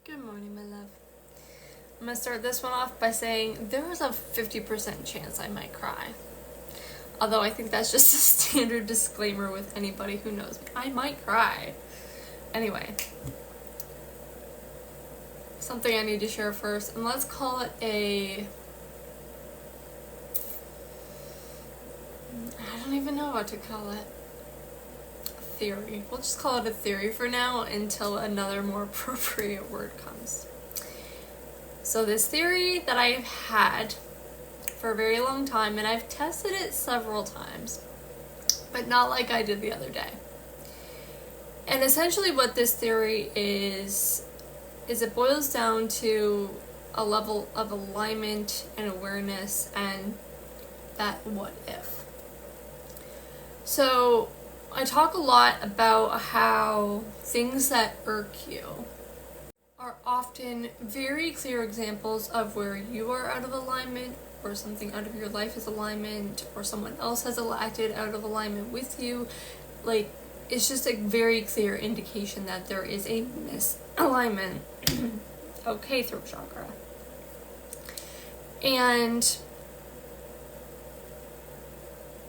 Good morning, my love. I'm gonna start this one off by saying there is a 50% chance I might cry. Although I think that's just a standard disclaimer with anybody who knows me. I might cry. Anyway. Something I need to share first, and let's call it I don't even know what to call it. Theory. We'll just call it a theory for now until another more appropriate word comes. So this theory that I've had for a very long time, and I've tested it several times, but not like I did the other day. And essentially what this theory is it boils down to a level of alignment and awareness and that what if. So I talk a lot about how things that irk you are often very clear examples of where you are out of alignment, or something out of your life is alignment, or someone else has acted out of alignment with you. Like, it's just a very clear indication that there is a misalignment. Okay, throat chakra. And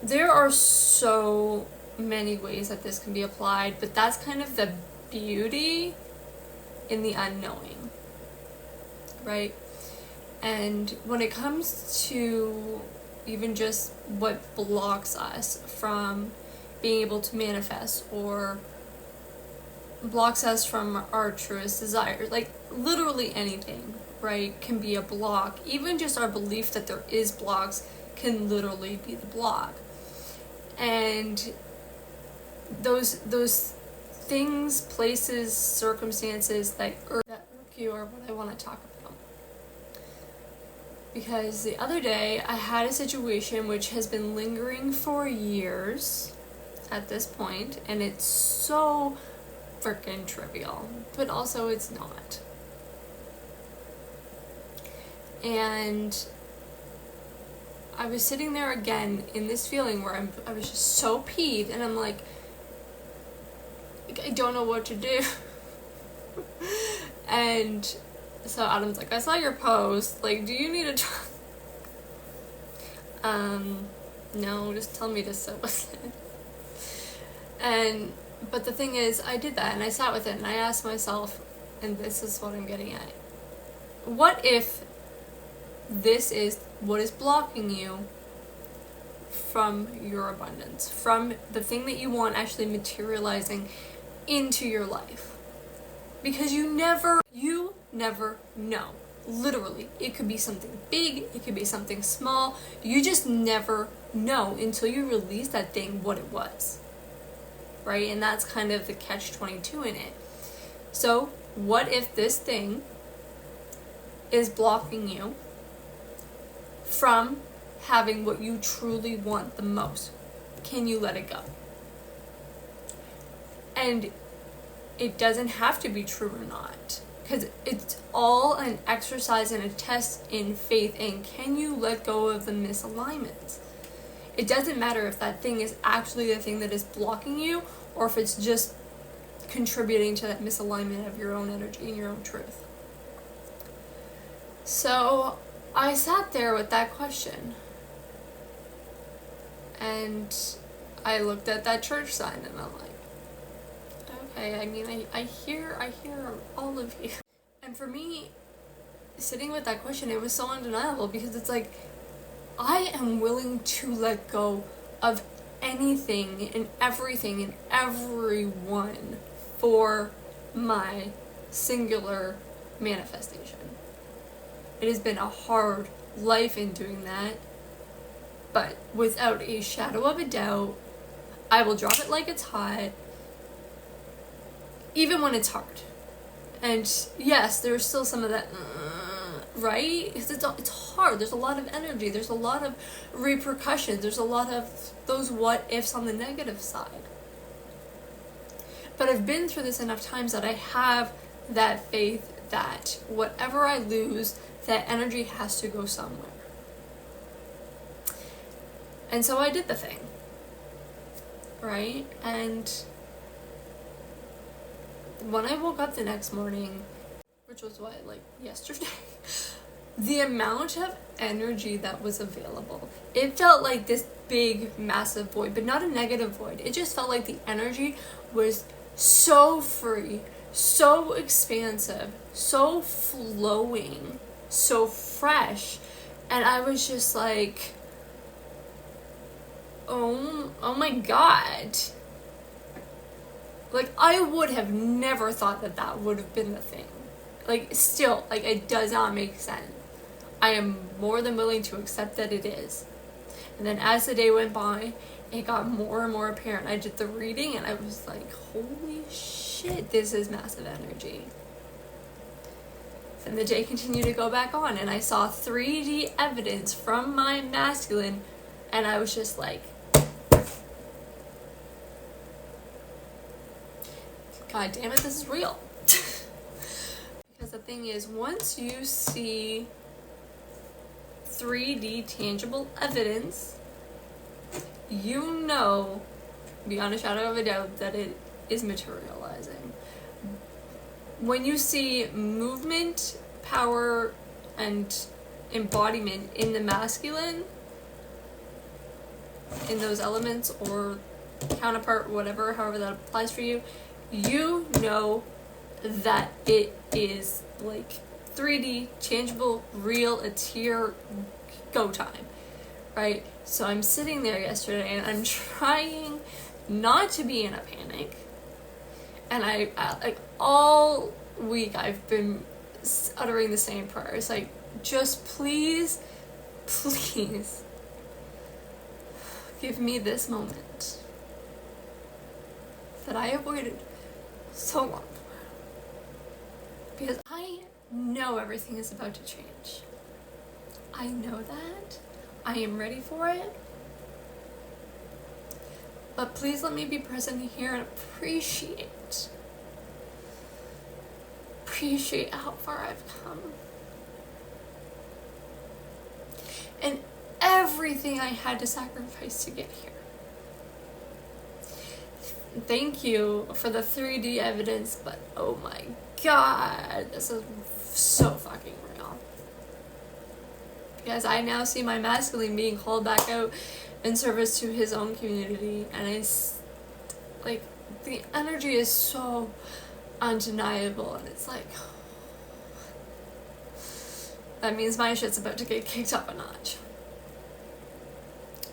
there are so many ways that this can be applied, but that's kind of the beauty in the unknowing, right? And when it comes to even just what blocks us from being able to manifest, or blocks us from our truest desires, like literally anything, right, can be a block. Even just our belief that there is blocks can literally be the block. And those things, places, circumstances that irk you are what I want to talk about. Because the other day I had a situation which has been lingering for years at this point, and it's so freaking trivial, but also it's not. And I was sitting there again in this feeling where I was just so peeved, and I'm like, I don't know what to do. And so Adam's like, I saw your post, like, do you need a talk? No, just tell me to sit with it. But the thing is, I did that, and I sat with it, and I asked myself, and this is what I'm getting at, what if this is what is blocking you from your abundance, from the thing that you want actually materializing into your life? Because you never know. Literally, it could be something big, it could be something small. You just never know until you release that thing what it was, right? And that's kind of the catch-22 in it. So what if this thing is blocking you from having what you truly want the most? Can you let it go? And it doesn't have to be true or not, because it's all an exercise and a test in faith. And can you let go of the misalignments? It doesn't matter if that thing is actually the thing that is blocking you, or if it's just contributing to that misalignment of your own energy and your own truth. So I sat there with that question, and I looked at that church sign, and I'm like, okay, I mean, I hear all of you. And for me, sitting with that question, it was so undeniable, because it's like, I am willing to let go of anything and everything and everyone for my singular manifestation. It has been a hard life in doing that, but without a shadow of a doubt, I will drop it like it's hot, even when it's hard. And yes, there's still some of that, right? It's hard. There's a lot of energy. There's a lot of repercussions. There's a lot of those what ifs on the negative side. But I've been through this enough times that I have that faith that whatever I lose, that energy has to go somewhere. And so I did the thing, right? And when I woke up the next morning, which which was what, like yesterday, the amount of energy that was available, it felt like this big, massive void, but not a negative void. It just felt like the energy was so free, so expansive, so flowing, so fresh. And I was just like, oh my God. Like, I would have never thought that that would have been the thing. Like, still, like, it does not make sense. I am more than willing to accept that it is. And then as the day went by, it got more and more apparent. I did the reading and I was like, holy shit, this is massive energy. Then the day continued to go back on and I saw 3D evidence from my masculine and I was just like, God damn it, this is real. Because the thing is, once you see 3D tangible evidence, you know beyond a shadow of a doubt that it is materializing. When you see movement, power, and embodiment in the masculine, in those elements or counterpart, whatever, however that applies for you, you know that it is like 3D, tangible, real, it's here, go time, right? So I'm sitting there yesterday and I'm trying not to be in a panic. And I like all week I've been uttering the same prayers, like, just please give me this moment that I avoided so long. Because I know everything is about to change. I know that. I am ready for it. But please let me be present here and appreciate how far I've come. And everything I had to sacrifice to get here. Thank you for the 3D evidence, but oh my God, this is so fucking real. Because I now see my masculine being called back out in service to his own community, and it's like the energy is so undeniable, and it's like that means my shit's about to get kicked up a notch.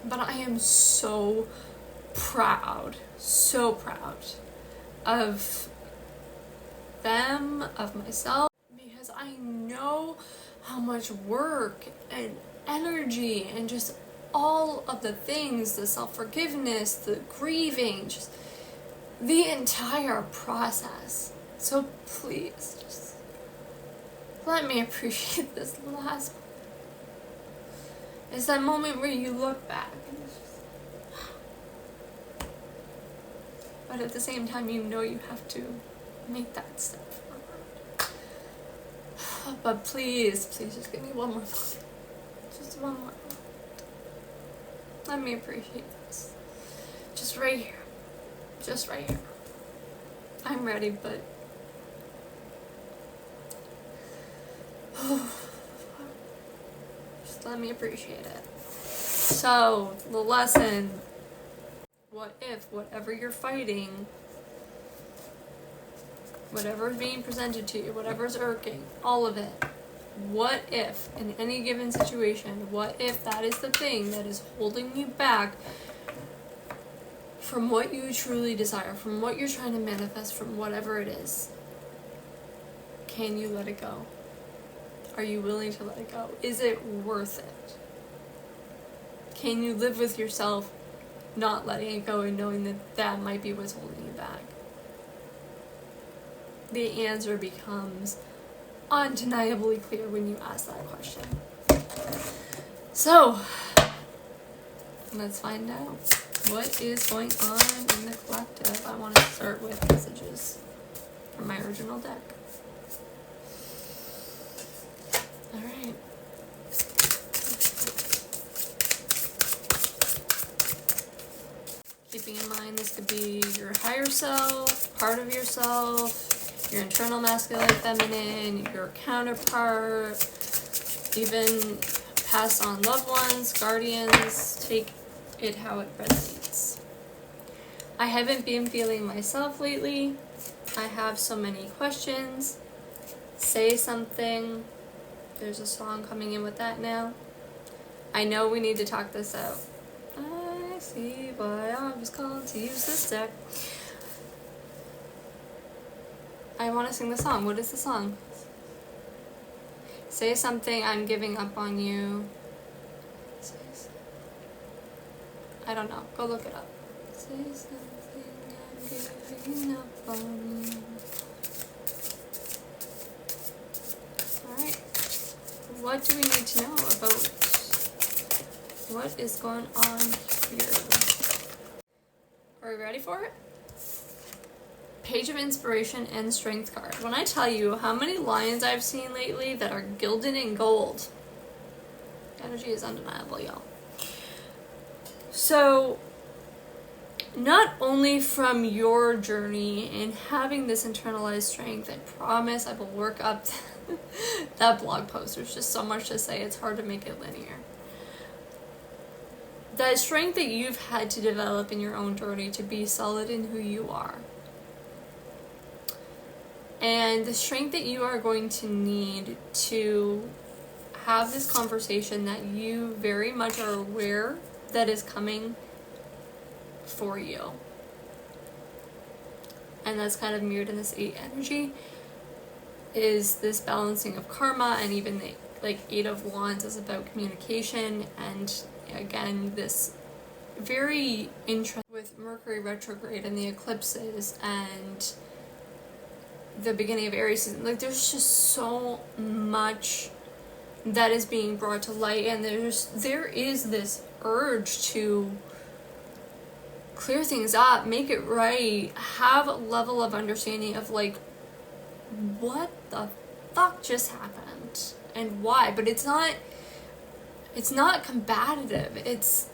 But I am so proud of them, of myself, because I know how much work and energy and just all of the things, the self-forgiveness, the grieving, just the entire process. So please, just let me appreciate this last moment. It's that moment where you look back and it's just, but at the same time you know you have to make that step forward. But please just give me one more moment. Just one more moment. Let me appreciate this. Just right here. Just right here. I'm ready, but just let me appreciate it. So, the lesson, what if whatever you're fighting, whatever's being presented to you, whatever's irking, all of it, what if, in any given situation, what if that is the thing that is holding you back from what you truly desire, from what you're trying to manifest, from whatever it is? Can you let it go? Are you willing to let it go? Is it worth it? Can you live with yourself not letting it go and knowing that that might be what's holding you back? The answer becomes undeniably clear when you ask that question. So, let's find out what is going on in the collective. I want to start with messages from my original deck. Alright. Keeping in mind this could be your higher self, part of yourself, your internal masculine, feminine, your counterpart, even passed on loved ones, guardians. Take it how it resonates. I haven't been feeling myself lately. I have so many questions. Say something. There's a song coming in with that now. I know we need to talk this out. I see why I was called to use this deck. I want to sing the song. What is the song? Say something, I'm giving up on you. I don't know. Go look it up. Say something, I'm giving up on you. Alright. What do we need to know about what is going on here? Are we ready for it? Page of Inspiration and Strength card. When I tell you how many lions I've seen lately that are gilded in gold, energy is undeniable, y'all. So, not only from your journey in having this internalized strength, I promise I will work up that blog post. There's just so much to say, it's hard to make it linear. That strength that you've had to develop in your own journey to be solid in who you are. And the strength that you are going to need to have this conversation that you very much are aware that is coming for you. And that's kind of mirrored in this 8 energy, is this balancing of karma, and even the 8 of Wands is about communication, and again this very interesting with Mercury retrograde and the eclipses and the beginning of Aries season. There's just so much that is being brought to light, and there is this urge to clear things up, make it right, have a level of understanding of what the fuck just happened and why. But it's not combative. It's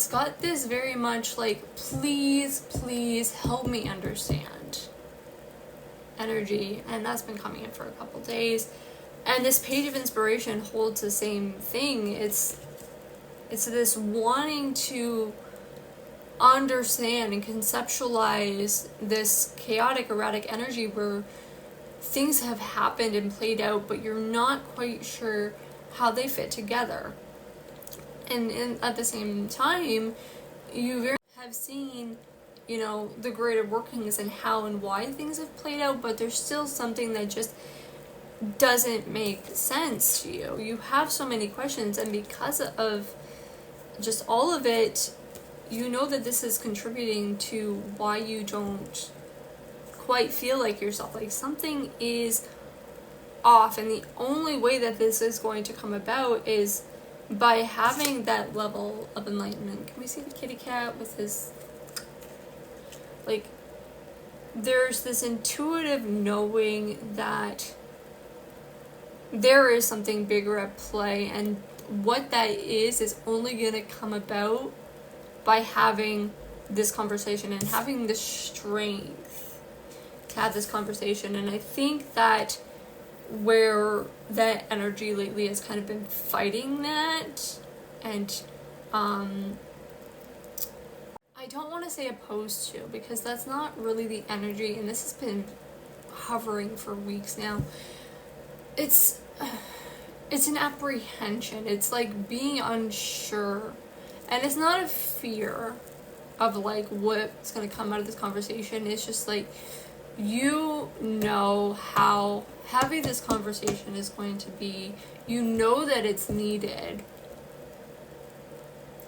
got this very much please help me understand energy, and that's been coming in for a couple days. And this Page of Inspiration holds the same thing. It's this wanting to understand and conceptualize this chaotic, erratic energy where things have happened and played out, but you're not quite sure how they fit together. And at the same time, you very have seen the greater workings and how and why things have played out, but there's still something that just doesn't make sense to you. You have so many questions, and because of just all of it, you know that this is contributing to why you don't quite feel like yourself. Something is off, and the only way that this is going to come about is by having that level of enlightenment. Can we see the kitty cat with his there's this intuitive knowing that there is something bigger at play, and what that is only going to come about by having this conversation and having the strength to have this conversation. And I think that where that energy lately has kind of been fighting that, and I don't want to say opposed to, because that's not really the energy, and this has been hovering for weeks now. It's an apprehension. It's being unsure, and it's not a fear of what's going to come out of this conversation. It's just how heavy this conversation is going to be. You know that it's needed.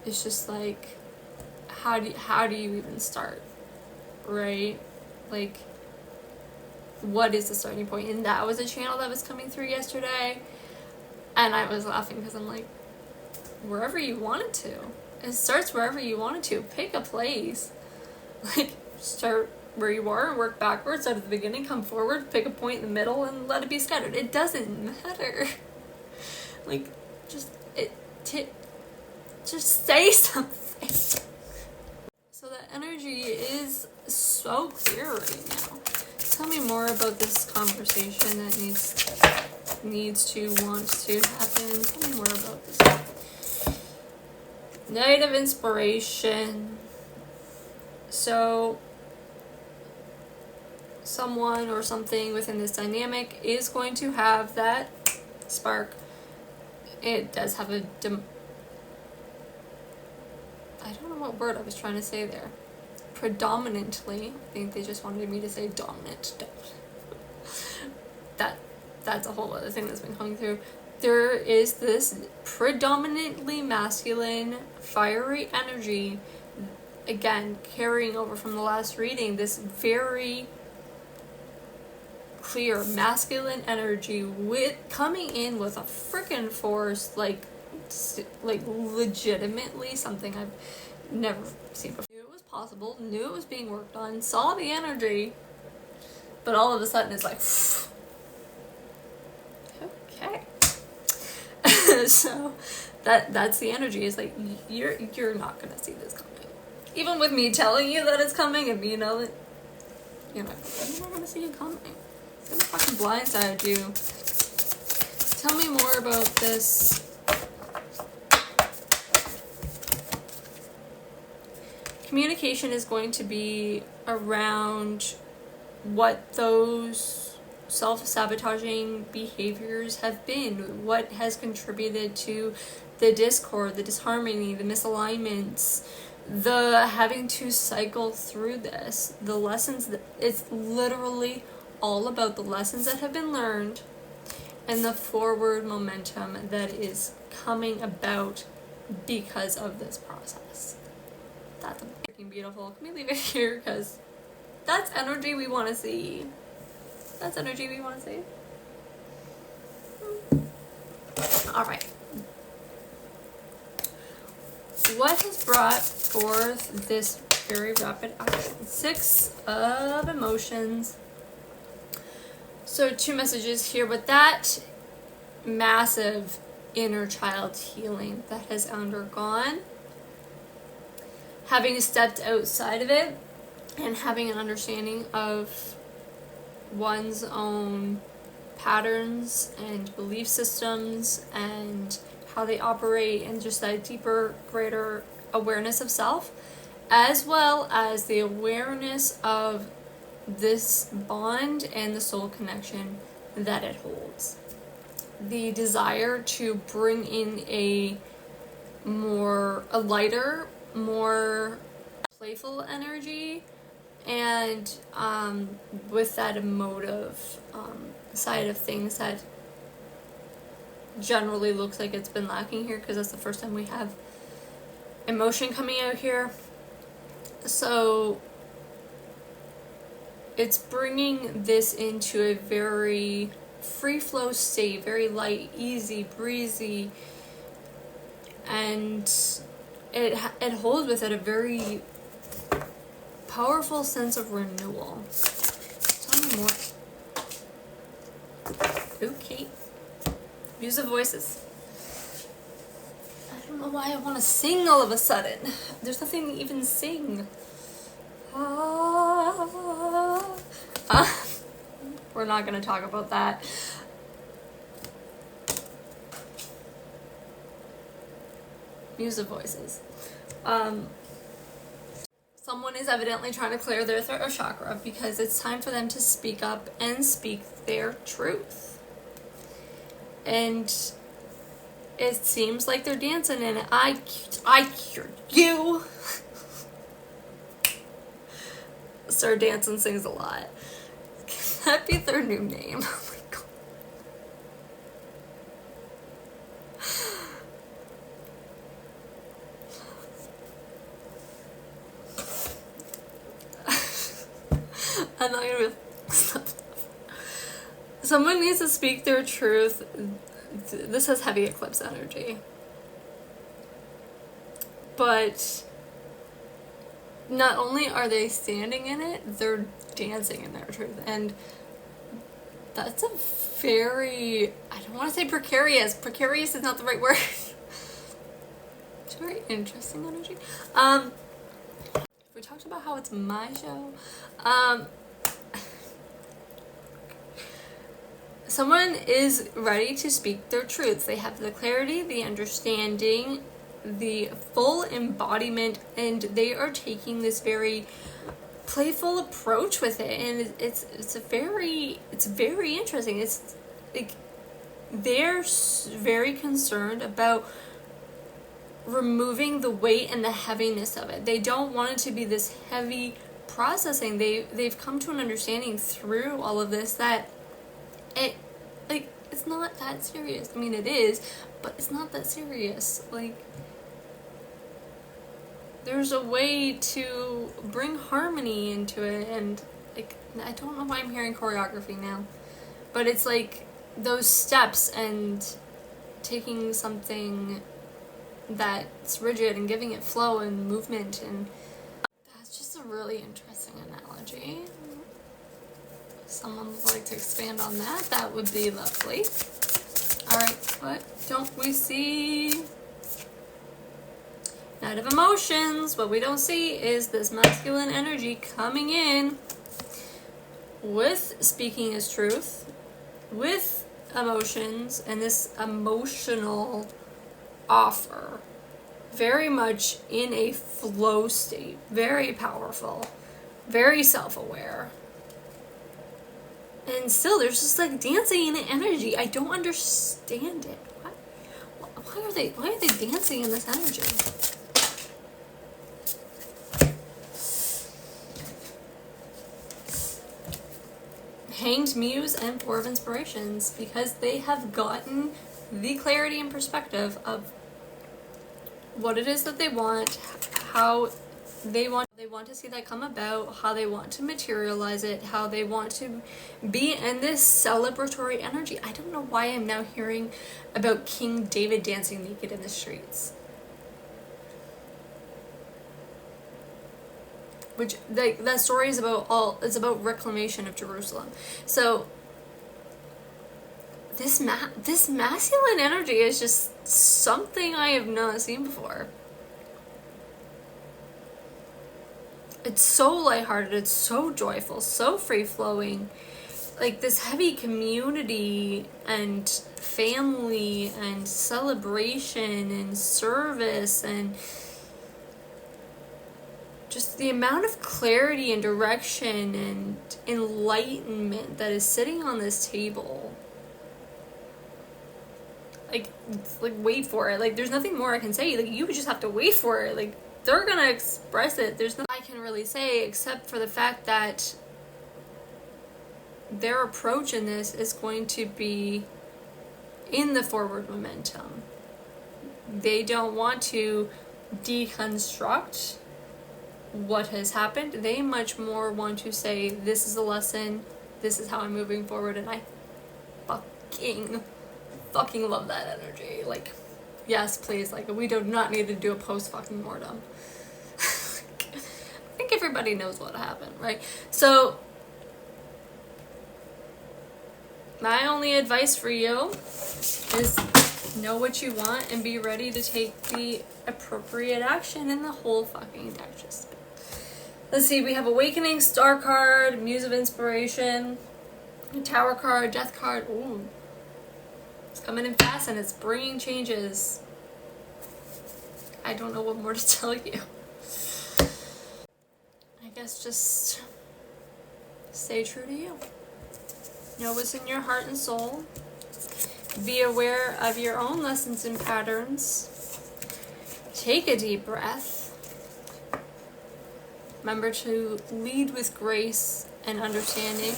It's just how do you even start, right? What is the starting point? And that was a channel that was coming through yesterday, and I was laughing because I'm wherever you want it to. It starts wherever you want it to. Pick a place. Start where you are and work backwards out of the beginning, come forward, pick a point in the middle, and let it be scattered. It doesn't matter. Just say something. So that energy is so clear right now. Tell me more about this conversation that needs to want to happen. Tell me more about this. Knight of Inspiration. So someone or something within this dynamic is going to have that spark. It does have a I don't know what word I was trying to say there. Predominantly, I think they just wanted me to say dominant. That's a whole other thing that's been coming through. There is this predominantly masculine, fiery energy, again, carrying over from the last reading, this very clear masculine energy with coming in with a freaking force, like legitimately something I've never seen before. Knew it was possible, knew it was being worked on, saw the energy, but all of a sudden it's like, okay. So that's the energy. Is like you're not gonna see this coming. Even with me telling you that it's coming, and you know that you're not gonna see it coming. It's gonna fucking blindside you. Tell me more about this. Communication is going to be around what those self-sabotaging behaviors have been, what has contributed to the discord, the disharmony, the misalignments, the having to cycle through this, the lessons that it's literally all about the lessons that have been learned and the forward momentum that is coming about because of this process. That's freaking beautiful. Can we leave it here? Because that's energy we want to see. That's energy we want to see. Alright. What has brought forth this very rapid action? 6 of emotions. So 2 messages here with that massive inner child healing that has undergone. Having stepped outside of it and having an understanding of one's own patterns and belief systems and how they operate, and just that deeper, greater awareness of self, as well as the awareness of this bond and the soul connection that it holds. The desire to bring in a lighter, more playful energy, and with that emotive side of things that generally looks like it's been lacking here, because that's the first time we have emotion coming out here. So it's bringing this into a very free flow state, very light, easy, breezy, and it holds with it a very powerful sense of renewal. Tell me more. Okay. Use of voices. I don't know why I want to sing all of a sudden. There's nothing to even sing. We're not going to talk about that. Use of voices. Someone is evidently trying to clear their throat chakra because it's time for them to speak up and speak their truth. And it seems like they're dancing in it. I hear you. Sir Danson sings a lot. Can that be their new name? Oh my god. I'm not gonna be. Someone needs to speak their truth. This has heavy eclipse energy. But not only are they standing in it, they're dancing in their truth. And that's a very, I don't want to say precarious. Precarious is not the right word. It's a very interesting energy. We talked about how it's my show. someone is ready to speak their truth. They have the clarity, the understanding, the full embodiment, and they are taking this very playful approach with it, and it's very interesting. It's like they're very concerned about removing the weight and the heaviness of it. They don't want it to be this heavy processing. They've come to an understanding through all of this that it's not that serious. I mean, it is, but it's not that serious. Like, there's a way to bring harmony into it, and like, I don't know why I'm hearing choreography now, but it's like those steps and taking something that's rigid and giving it flow and movement, and that's just a really interesting analogy. If someone would like to expand on that, that would be lovely. Alright, what don't we see? Knight of Emotions. What we don't see is this masculine energy coming in with speaking his truth, with emotions, and this emotional offer. Very much in a flow state. Very powerful. Very self-aware. And still, there's just like dancing in the energy. I don't understand it. Why are they dancing in this energy? Hanged Muse and Four of Inspirations, because they have gotten the clarity and perspective of what it is that they want, how they want to see that come about, how they want to materialize it, how they want to be in this celebratory energy. I don't know why I'm now hearing about King David dancing naked in the streets. Which, that story is about reclamation of Jerusalem. So this masculine energy is just something I have not seen before. It's so lighthearted, it's so joyful, so free-flowing. Like this heavy community and family and celebration and service, and just the amount of clarity and direction and enlightenment that is sitting on this table. Like wait for it. Like, there's nothing more I can say. Like, you just have to wait for it. Like, they're gonna express it. There's nothing I can really say except for the fact that their approach in this is going to be in the forward momentum. They don't want to deconstruct what has happened. They much more want to say, this is a lesson, this is how I'm moving forward, and I fucking love that energy. Like, yes, please, like, we do not need to do a post-fucking mortem. I think everybody knows what happened, right? So, my only advice for you is know what you want and be ready to take the appropriate action, in the whole fucking deck. Just, let's see, we have Awakening, Star card, Muse of Inspiration, Tower card, Death card. Ooh. It's coming in fast and it's bringing changes. I don't know what more to tell you. I guess just stay true to you. Know what's in your heart and soul. Be aware of your own lessons and patterns. Take a deep breath. Remember to lead with grace and understanding.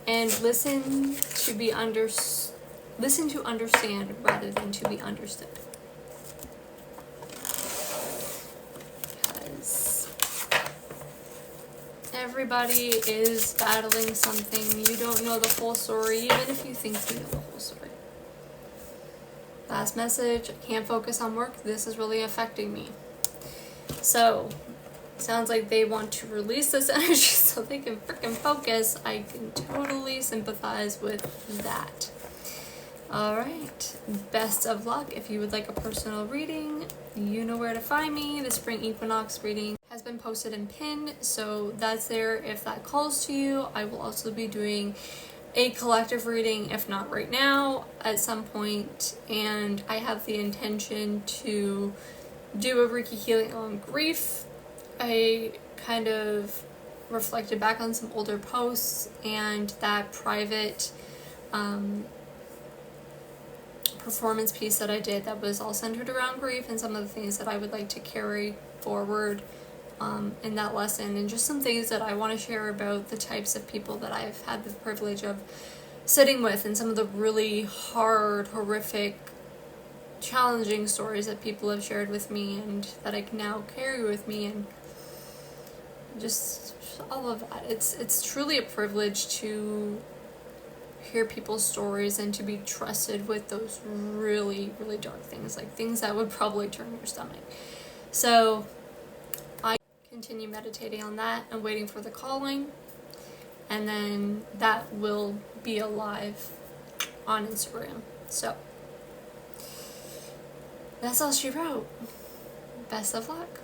And listen to understand rather than to be understood. Because everybody is battling something. You don't know the whole story, even if you think you know the whole story. Last message, I can't focus on work. This is really affecting me. So, sounds like they want to release this energy so they can freaking focus. I can totally sympathize with that. Alright, best of luck. If you would like a personal reading, you know where to find me. The Spring Equinox reading has been posted and pinned, so that's there if that calls to you. I will also be doing a collective reading, if not right now, at some point, and I have the intention to do a Reiki healing on grief. I kind of reflected back on some older posts and that private performance piece that I did that was all centered around grief and some of the things that I would like to carry forward in that lesson, and just some things that I want to share about the types of people that I've had the privilege of sitting with, and some of the really hard, horrific, challenging stories that people have shared with me and that I can now carry with me, and just all of that. It's truly a privilege to hear people's stories and to be trusted with those really, really dark things, like things that would probably turn your stomach. So I continue meditating on that and waiting for the calling, and then that will be alive on Instagram. So that's all she wrote. Best of luck.